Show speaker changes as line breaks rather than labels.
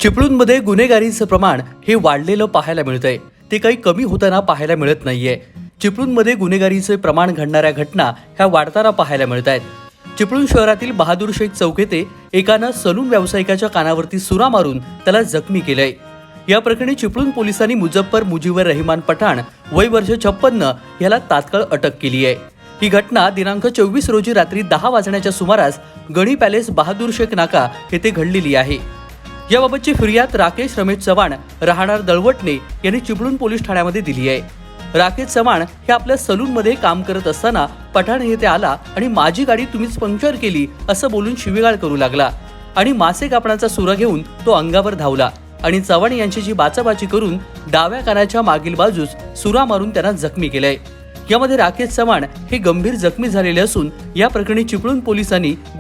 चिपळूणमध्ये गुन्हेगारीचं प्रमाण हे वाढलेलं पाहायला मिळतंय. ते काही कमी होताना पाहायला मिळत नाहीये. चिपळूणमध्ये गुन्हेगारीचे प्रमाण घडणाऱ्या घटना ह्या वाढताना पाहायला मिळत आहेत. चिपळूण शहरातील बहादूर शेख चौक येथे एकानं सलून व्यावसायिकाच्या कानावरती सुरा मारून त्याला जखमी केलंय. या प्रकरणी चिपळूण पोलिसांनी मुजफ्फर मुजीवर रहमान पठाण वय वर्ष 56 याला तात्काळ अटक केली आहे. ही घटना दिनांक 24 रोजी रात्री 10 वाजण्याच्या सुमारास गणी पॅलेस बहादूर शेख नाका येथे घडलेली आहे. याबाबतची फिर्याद राकेश रमेश चव्हाण राहणार दळवटणे यांनी चिपळूण पोलीस ठाण्यामध्ये दिली आहे. राकेश चव्हाण हे आपल्या सलूनमध्ये काम करत असताना पठाण येथे आला आणि माझी गाडी तुम्हीच पंक्चर केली असं बोलून शिवीगाळ करू लागला आणि मासे कापण्याचा सुरा घेऊन तो अंगावर धावला आणि चव्हाण यांच्याशी बाचाबाची करून डाव्या कानाच्या मागील बाजूस सुरा मारून त्यांना जखमी केलंय. यामध्ये राकेश चव्हाण हे गंभीर जखमी झालेले असून या प्रकरणी चिपळूण पोलिसांनी